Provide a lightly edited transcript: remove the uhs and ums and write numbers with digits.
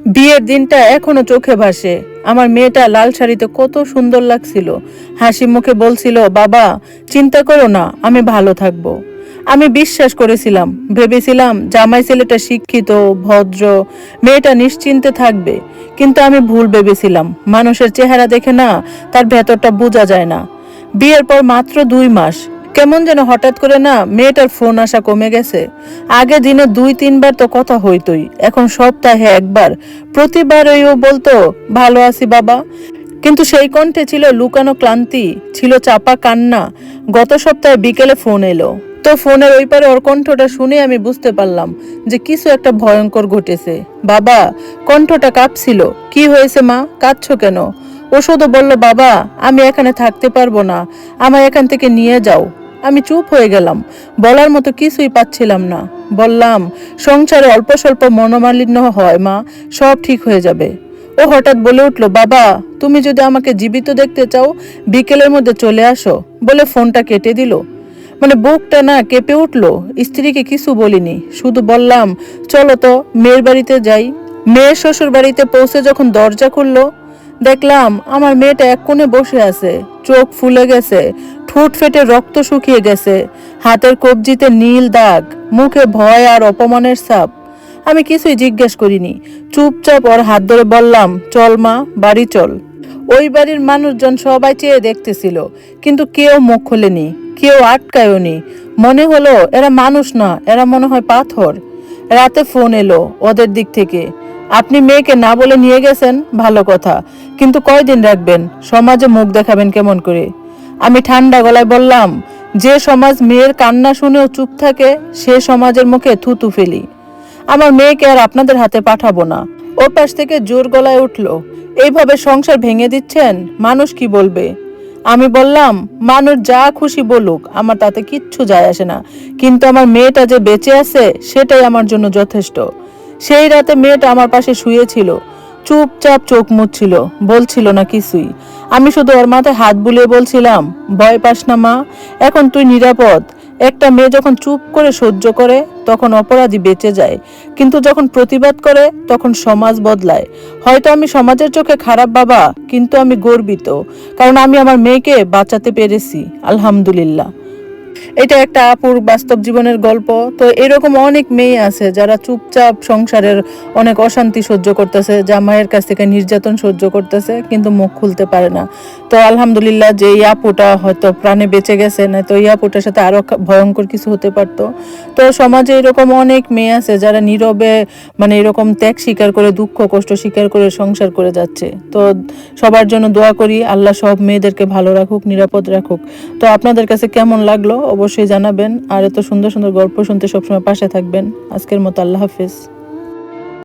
বিয়ের দিনটা এখনো চোখে ভাসে। আমার মেয়েটা লাল শাড়িতে কত সুন্দর লাগছিল। হাসি মুখে বলছিল, বাবা চিন্তা করো না, আমি ভালো থাকবো। আমি বিশ্বাস করেছিলাম, ভেবেছিলাম জামাই ছেলেটা শিক্ষিত, ভদ্র, মেয়েটা নিশ্চিন্তে থাকবে। কিন্তু আমি ভুল ভেবেছিলাম। মানুষের চেহারা দেখে না, তার ভেতরটা বোঝা যায় না। বিয়ের পর মাত্র 2 মাস কেমন যেন হঠাৎ করে না মেয়েটার ফোন আসা কমে গেছে। আগে দিনে 2-3 বার তো কথা হইতই, এখন সপ্তাহে একবার। প্রতিবারই ও বলতো, ভালো আছি বাবা। কিন্তু সেই কণ্ঠে ছিল লুকানো ক্লান্তি, ছিল চাপা কান্না। গত সপ্তাহে বিকেলে ফোন এলো। তো ফোনের ওই পারে ওর কণ্ঠটা শুনে আমি বুঝতে পারলাম যে কিছু একটা ভয়ঙ্কর ঘটেছে। বাবা, কণ্ঠটা কাঁপছিল। কি হয়েছে মা, কাঁদছো কেন? ও শুধু বলল, বাবা আমি এখানে থাকতে পারবো না, আমায় এখান থেকে নিয়ে যাও। আমি চুপ হয়ে গেলাম, বলার মতো কিছুই পাচ্ছিলাম না। বললাম, সংসারে অল্প স্বল্প মনোমালিন্য হয় মা, সব ঠিক হয়ে যাবে। ও হঠাৎ বলে উঠল, বাবা তুমি যদি আমাকে জীবিত দেখতে চাও বিকেলের মধ্যে চলে আসো, বলে ফোনটা কেটে দিল। মানে বুকটা না কেঁপে উঠলো। স্ত্রীকে কিছু বলিনি, শুধু বললাম, চলো তো মেয়ের বাড়িতে যাই। মেয়ের শ্বশুর বাড়িতে পৌঁছে যখন দরজা খুললো, দেখলাম আমার মেয়েটা এক কোণে বসে আছে। চোখ ফুলে গেছে, ঠোঁট ফেটে রক্ত শুকিয়ে গেছে, হাতের কবজিতে নীল দাগ, মুখে ভয় আর অপমানের ছাপ। আমি কিছুই জিজ্ঞেস করিনি, চুপচাপ ওর হাত ধরে বললাম, চল মা, বাড়ি চল। ওই বাড়ির মানুষজন সবাই চেয়ে দেখতেছিল, কিন্তু কেউ মুখ খোলেনি, কেউ আটকায়নি। মনে হলো এরা মানুষ না, এরা মনে হয় পাথর। রাতে ফোন এলো ওদের দিক থেকে, আপনি মেয়েকে না বলে নিয়ে গেছেন, ভালো কথা, কিন্তু কয়দিন রাখবেন, সমাজে মুখ দেখাবেন কেমন করে? আমি ঠান্ডা গলায় বললাম, যে সমাজ মেয়ের কান্না শুনেও চুপ থাকে, সে সমাজের মুখে থুতু ফেলি। আমার মেয়েকে আর আপনাদের হাতে পাঠাবো না। ওর পাশ থেকে জোর গলায় উঠলো, এইভাবে সংসার ভেঙে দিচ্ছেন, মানুষ কি বলবে? আমি বললাম, মানুষ যা খুশি বলুক, আমার তাতে কিচ্ছু যায় আসে না, কিন্তু আমার মেয়েটা যে বেঁচে আছে সেটাই আমার জন্য যথেষ্ট। সেই রাতে মেয়েটা আমার পাশে শুয়েছিল, চুপচাপ চোখ মুছছিল, বলছিল না কিছুই। আমি শুধু ওর মাথায় হাত বুলিয়ে বলছিলাম, ভয় পাস না মা, এখন তুই নিরাপদ। একটা মেয়ে যখন চুপ করে সহ্য করে, তখন অপরাধী বেঁচে যায়, কিন্তু যখন প্রতিবাদ করে তখন সমাজ বদলায়। হয়তো আমি সমাজের চোখে খারাপ বাবা, কিন্তু আমি গর্বিত, কারণ আমি আমার মেয়েকে বাঁচাতে পেরেছি, আলহামদুলিল্লাহ। এটা একটা আপুর বাস্তব জীবনের গল্প। তো এরকম অনেক মেয়ে আছে যারা চুপচাপ সংসারের অনেক অশান্তি সহ্য করতেছে, জামাইয়ের কাছ থেকে নির্যাতন সহ্য করতেছে, কিন্তু মুখ খুলতে পারে না। তো আলহামদুলিল্লাহ যে এই আপুটা হয়তো প্রাণে বেঁচে গেছে, না তো এই আপুটার সাথে আরো ভয়ঙ্কর কিছু হতে পারতো। তো সমাজে এরকম অনেক মেয়ে আছে যারা নীরবে মানে এরকম ত্যাগ স্বীকার করে, দুঃখ কষ্ট স্বীকার করে সংসার করে যাচ্ছে। তো সবার জন্য দোয়া করি, আল্লাহ সব মেয়েদেরকে ভালো রাখুক, নিরাপদ রাখুক। তো আপনাদের কাছে কেমন লাগলো অবশ্যই জানাবেন, আর এত সুন্দর সুন্দর গল্প শুনতে সবসময় পাশে থাকবেন। আজকের মতো আল্লাহ হাফেজ।